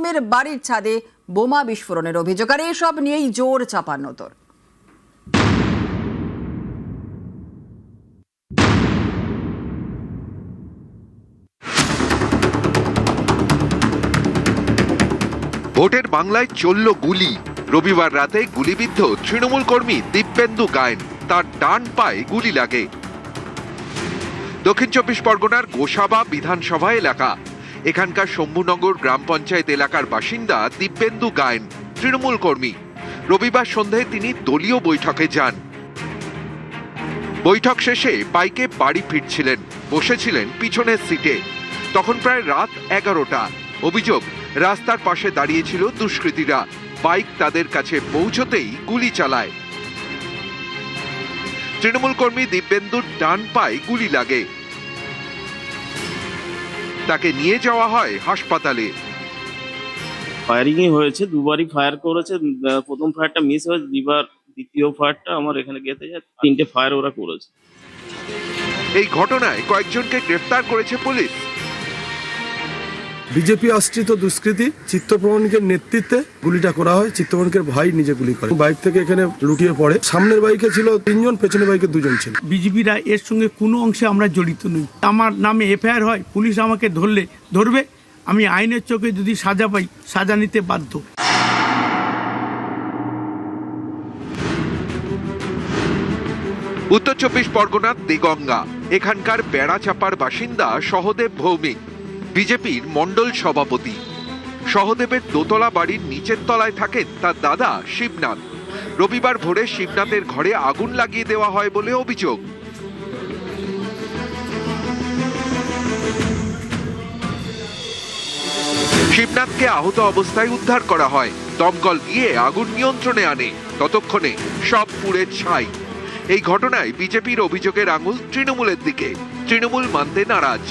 প্রথমের বাড়ির ছাদে বোমা বিস্ফোরণের অভিযোগ, আর এসব নিয়েই জোর চাপান্নতর। ভোটের বাংলায় চলল গুলি। রবিবার রাতে গুলিবিদ্ধ তৃণমূল কর্মী দিব্যেন্দু গায়েন, তার ডান পায়ে গুলি লাগে। দক্ষিণ চব্বিশ পরগনার গোসাবা বিধানসভা এলাকা, এখানকার শম্ভুনগর গ্রাম পঞ্চায়েত এলাকার বাসিন্দা দিব্যেন্দু গায়েন তৃণমূল কর্মী। রবিবার সন্ধ্যায় তিনি দলীয় বৈঠকে যান। বৈঠক শেষে বাইকে বাড়ি ফিরছিলেন, বসেছিলেন পিছনের সিটে। তখন প্রায় রাত 11টা। অভিযোগ, রাস্তার পাশে দাঁড়িয়েছিল দুষ্কৃতীরা। বাইক তাদের কাছে পৌঁছতেই গুলি চালায়। তৃণমূল কর্মী দিব্যেন্দুর ডান পায়ে গুলি লাগে। তাকে নিয়ে যাওয়া হয় হাসপাতালে। ফায়ারিংই হয়েছে, দুবারই ফায়ার করেছে। প্রথম ফায়ারটা মিস হয়েছে, দ্বিতীয় ফায়ারটা আমার এখানে গেতে যায়। 3টে ফায়ার ওরা করেছে। এই ঘটনায় কয়েকজনকে গ্রেফতার করেছে পুলিশ। বিজেপি আশ্রিত দুষ্কৃতী চিত্তপ্রমাণিকের নেতৃত্বে গুলিটা করা হয়। চিত্তপ্রমাণিকের ভাই নিজে গুলি করে, বাইক থেকে এখানে লুটিয়ে পড়ে। সামনের বাইকে ছিল 3 জন, পেছনের বাইকে 2 জন ছিল। বিজেপিরা এর সঙ্গে কোনো অংশে আমরা জড়িত নই। আমার নামে এফআইআর হয়, পুলিশ আমাকে ধরবে, আমি আইনের চোখে যদি সাজা পাই, সাজা নিতে বাধ্য। উত্তর চব্বিশ পরগনার দেগঙ্গা, এখানকার বেড়াচাপার বাসিন্দা সহদেব ভৌমিক, বিজেপির মণ্ডল সভাপতি। সহদেবের দোতলা বাড়ির নিচের তলায় থাকেন তার দাদা শিবনাথ। রবিবার ভোরে শিবনাথের ঘরে আগুন লাগিয়ে দেওয়া হয় বলে অভিযোগ। শিবনাথকে আহত অবস্থায় উদ্ধার করা হয়। দমকল গিয়ে আগুন নিয়ন্ত্রণে আনে। ততক্ষণে সব পুড়ে ছাই। এই ঘটনায় বিজেপির অভিযোগের আঙুল তৃণমূলের দিকে। তৃণমূল মানতে নারাজ।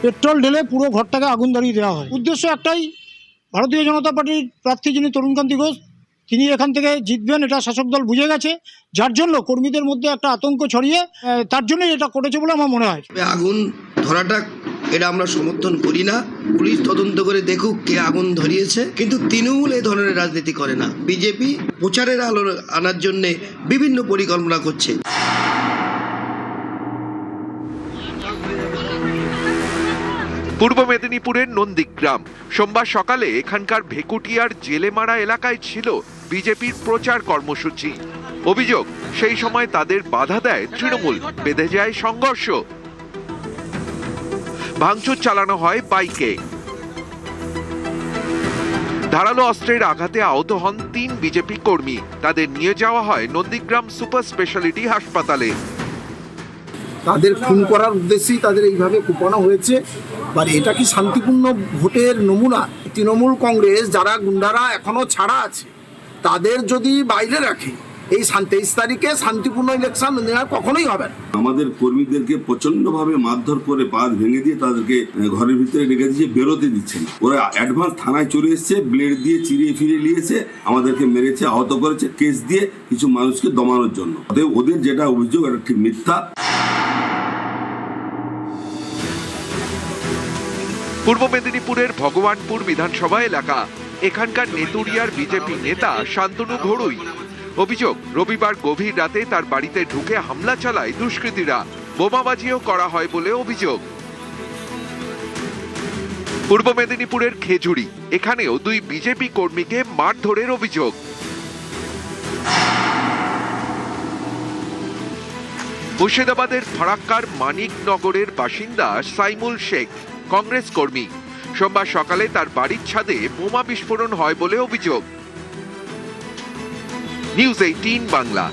পেট্রোল ঢেলে পুরো ঘরটাকে আগুন ধরিয়ে দেওয়া হয়। উদ্দেশ্য একটাই, ভারতীয় জনতা পার্টির প্রার্থী যিনি তরুণকান্তি ঘোষ, তিনি এখান থেকে জিতবেন, এটা শাসক দল বুঝে গেছে। যার জন্য কর্মীদের মধ্যে একটা আতঙ্ক ছড়িয়ে তার জন্য এটা করেছে বলে আমার মনে হয়। আগুন ধরাটা এটা আমরা সমর্থন করি না। পুলিশ তদন্ত করে দেখুক কে আগুন ধরিয়েছে, কিন্তু তৃণমূল এই ধরনের রাজনীতি করে না। বিজেপি প্রচারের আলো আনার জন্য বিভিন্ন পরিকল্পনা করছে। পূর্ব মেদিনীপুরের নন্দীগ্রাম, সোমবার সকালে এখানকার ভেকুটিয়ার জেলেমারা এলাকায় ছিল বিজেপির প্রচার কর্মসূচি। অভিযোগ, সেই সময় তাদের বাধা দেয় তৃণমূল, বেঁধে যায় সংঘর্ষ। ভাঙচুর চালানো হয় বাইকে। ধারালো অস্ত্রের আঘাতে আহত হন 3 বিজেপি কর্মী। তাদের নিয়ে যাওয়া হয় নন্দীগ্রাম সুপার স্পেশালিটি হাসপাতালে। তাদের খুন করার উদ্দেশ্যেই তাদের এইভাবে কুপানো হয়েছে। আর এটা কি শান্তিপূর্ণ ভোটের নমুনা? তৃণমূল কংগ্রেস যারা গুন্ডারা এখনো ছাড়া আছে, তাদের যদি বাইরে রাখে, এই 23 তারিখে শান্তিপূর্ণ ইলেকশন কখনোই হবে না। আমাদের কর্মীদেরকে প্রচন্ডভাবে মারধর করে বাঁধ ভেঙে দিয়ে তাদেরকে ঘরের ভিতরে রেখে দিয়ে বেরোতে দিচ্ছেন। ওরা অ্যাডভান্স থানায় চলে এসছে, ব্লেড দিয়ে চিরিয়ে ফিরিয়ে নিয়েছে, আমাদেরকে মেরেছে, আহত করেছে, কেস দিয়ে কিছু মানুষকে দমানোর জন্য। ওদের যেটা অভিযোগ এটা ঠিক মিথ্যা। পূর্ব মেদিনীপুরের ভগবানপুর বিধানসভা এলাকা, এখানকার নেতুরিয়ার বিজেপি নেতা শান্তনু ঘড়ুই। অভিযোগ, রবিবার গভীর রাতে তার বাড়িতে ঢুকে হামলা চালায় দুষ্কৃতীরা। বোমাবাজিও করা হয় বলে অভিযোগ। পূর্ব মেদিনীপুরের খেজুরি, এখানেও 2 বিজেপি কর্মীকে মারধরের অভিযোগ। মুর্শিদাবাদের ফারাক্কার মানিকনগরের বাসিন্দা সাইমুল শেখ, কংগ্রেস কর্মী। সোমবার সকালে তার বাড়ির ছাদে বোমা বিস্ফোরণ হয় বলে অভিযোগ। নিউজ 18 বাংলা।